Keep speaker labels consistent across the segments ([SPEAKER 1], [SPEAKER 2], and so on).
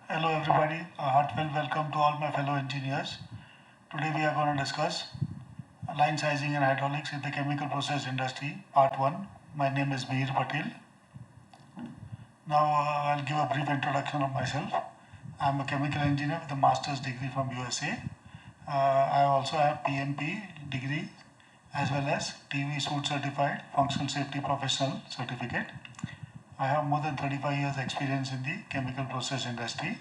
[SPEAKER 1] Hello everybody, a heartfelt welcome to all my fellow engineers. Today we are going to discuss line sizing and hydraulics in the chemical process industry, part 1. My name is Mihir Patel. Now I'll give a brief introduction of myself. I'm a chemical engineer with a master's degree from USA. I also have PMP degree as well as TV suit certified functional safety professional certificate. I have more than 35 years experience in the chemical process industry.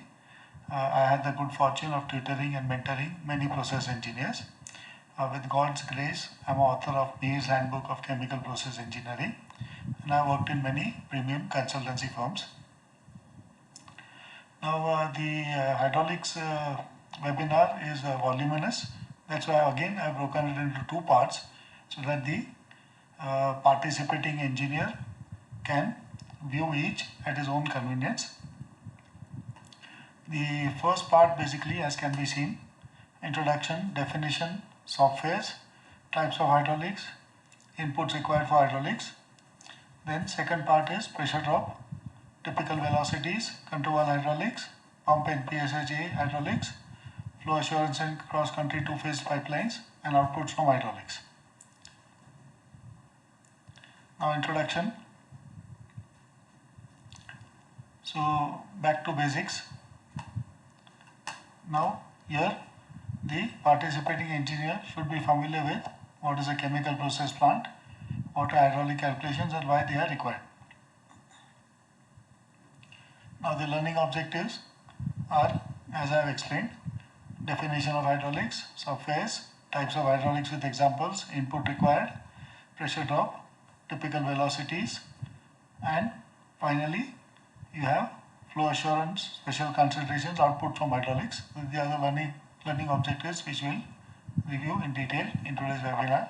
[SPEAKER 1] I had the good fortune of tutoring and mentoring many process engineers. With God's grace, I'm author of Mihir's Handbook of Chemical Process Engineering, and I worked in many premium consultancy firms. Now, the hydraulics webinar is voluminous. That's why again I've broken it into two parts so that the participating engineer can view each at his own convenience. The first part basically, as can be seen, introduction, definition, softwares, types of hydraulics, inputs required for hydraulics. Then second part is pressure drop, typical velocities, control hydraulics, pump and PSHA hydraulics, flow assurance and cross-country two-phase pipelines, and outputs from hydraulics. Now introduction. So back to basics. Now here the participating engineer should be familiar with what is a chemical process plant, what are hydraulic calculations and why they are required. Now the learning objectives are, as I have explained, definition of hydraulics, softwares, types of hydraulics with examples, input required, pressure drop, typical velocities, and finally you have flow assurance, special considerations, output from hydraulics. These are the learning objectives which we'll review in detail in today's webinar.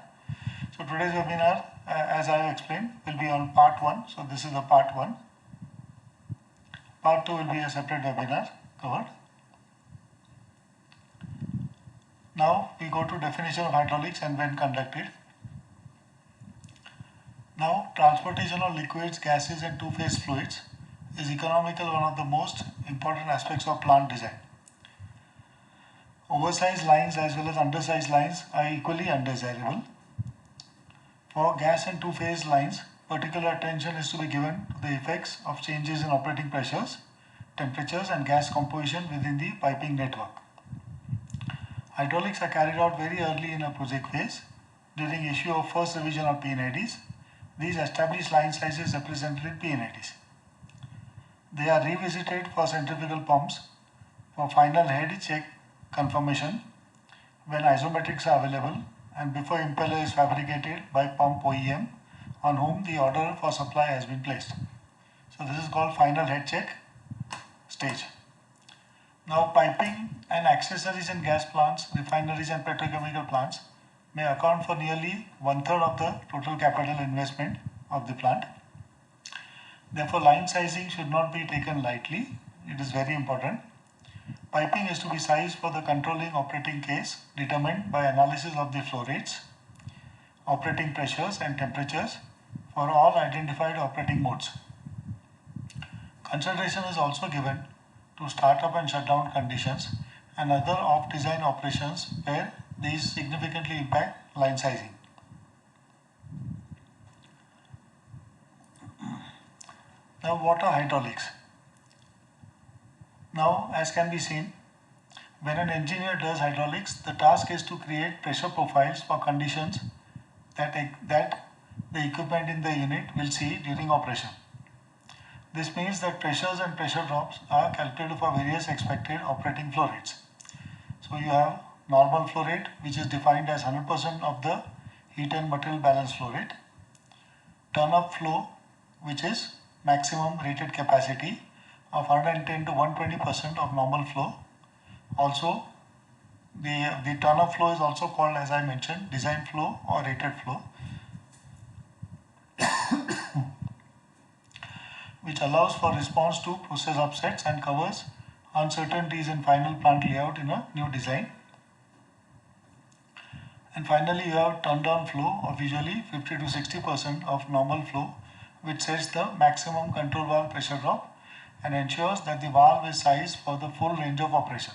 [SPEAKER 1] So today's webinar, as I have explained, will be on part 1. So this is the part 1. Part 2 will be a separate webinar covered. Now we go to definition of hydraulics and when conducted. Now transportation of liquids, gases and two-phase fluids is economical, one of the most important aspects of plant design. Oversized lines as well as undersized lines are equally undesirable. For gas and two-phase lines, particular attention is to be given to the effects of changes in operating pressures, temperatures and gas composition within the piping network. Hydraulics are carried out very early in a project phase. During issue of first revision of PNIDs, these established line sizes represented PNIDs. They are revisited for centrifugal pumps for final head check confirmation when isometrics are available and before impeller is fabricated by pump OEM on whom the order for supply has been placed. So this is called final head check stage. Now piping and accessories in gas plants, refineries and petrochemical plants may account for nearly 1/3 of the total capital investment of the plant. Therefore, line sizing should not be taken lightly. It is very important. Piping is to be sized for the controlling operating case determined by analysis of the flow rates, operating pressures and temperatures for all identified operating modes. Consideration is also given to startup and shutdown conditions and other off-design operations where these significantly impact line sizing. Now what are hydraulics? Now as can be seen, when an engineer does hydraulics, the task is to create pressure profiles for conditions that the equipment in the unit will see during operation. This means that pressures and pressure drops are calculated for various expected operating flow rates. So you have normal flow rate, which is defined as 100% of the heat and material balance flow rate. Turn-up flow, which is maximum rated capacity of 110 to 120% of normal flow. Also, the turn-up flow is also called, as I mentioned, design flow or rated flow, which allows for response to process upsets and covers uncertainties in final plant layout in a new design. And finally, you have turn-down flow of usually 50 to 60% of normal flow, which sets the maximum control valve pressure drop and ensures that the valve is sized for the full range of operation.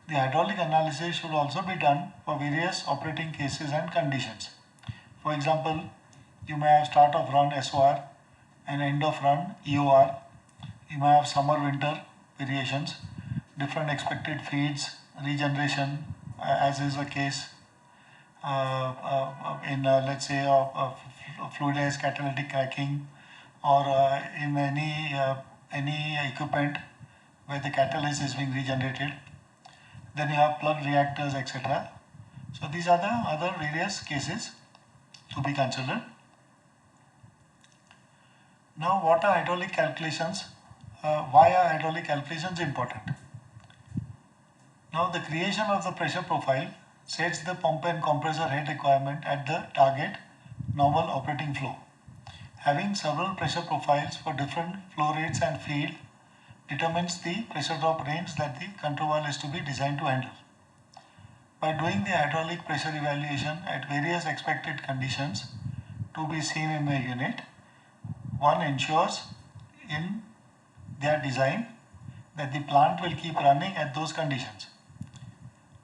[SPEAKER 1] The hydraulic analysis should also be done for various operating cases and conditions. For example, you may have start of run SOR and end of run EOR. You may have summer winter variations, different expected feeds, regeneration, as is the case in let's say fluidized catalytic cracking, or in any equipment where the catalyst is being regenerated. Then you have plug reactors, etc. So these are the other various cases to be considered. Now, what are hydraulic calculations? Why are hydraulic calculations important? Now, the creation of the pressure profile sets the pump and compressor head requirement at the target normal operating flow. Having several pressure profiles for different flow rates and feed determines the pressure drop range that the control valve is to be designed to handle. By doing the hydraulic pressure evaluation at various expected conditions to be seen in the unit, one ensures in their design that the plant will keep running at those conditions.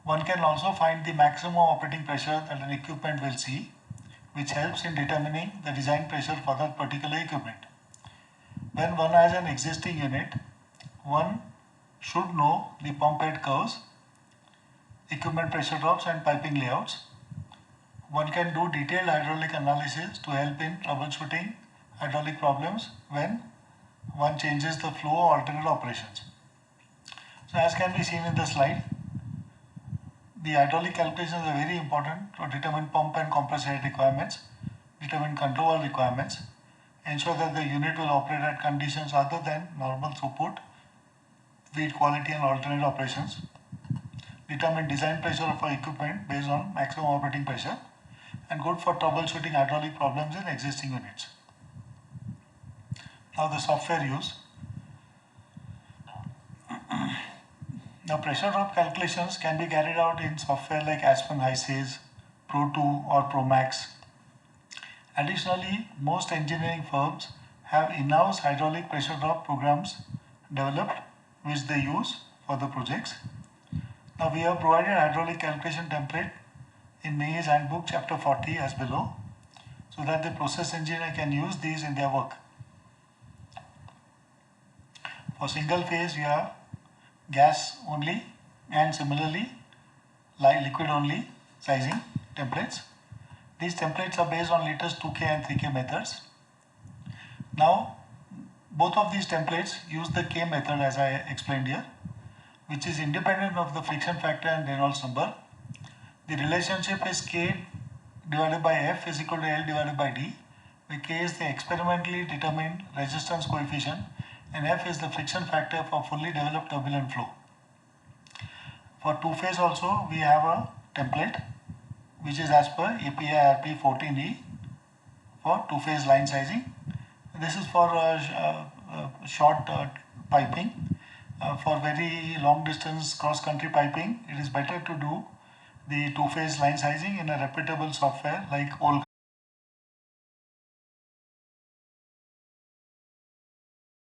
[SPEAKER 1] One can also find the maximum operating pressure that an equipment will see, which helps in determining the design pressure for that particular equipment. When one has an existing unit, one should know the pump head curves, equipment pressure drops and piping layouts. One can do detailed hydraulic analysis to help in troubleshooting hydraulic problems when one changes the flow or alternate operations. So as can be seen in the slide, the hydraulic calculations are very important to determine pump and compressor head requirements, determine control valve requirements, ensure that the unit will operate at conditions other than normal throughput, feed quality and alternate operations, determine design pressure for equipment based on maximum operating pressure, and good for troubleshooting hydraulic problems in existing units. Now the software use. Now pressure drop calculations can be carried out in software like Aspen HiSys, Pro2 or Promax. Additionally, most engineering firms have in-house hydraulic pressure drop programs developed which they use for the projects. Now we have provided hydraulic calculation template in May's Handbook chapter 40 as below, so that the process engineer can use these in their work. For single phase you have gas only and similarly liquid only sizing templates. These templates are based on latest 2K and 3K methods. Now both of these templates use the K method as I explained here, which is independent of the friction factor and Reynolds number. The relationship is K divided by F is equal to L divided by D, where K is the experimentally determined resistance coefficient and F is the friction factor for fully developed turbulent flow. For two-phase also we have a template which is as per API RP 14E for two-phase line sizing. This is for short piping. For very long distance cross-country piping, it is better to do the two-phase line sizing in a reputable software like Old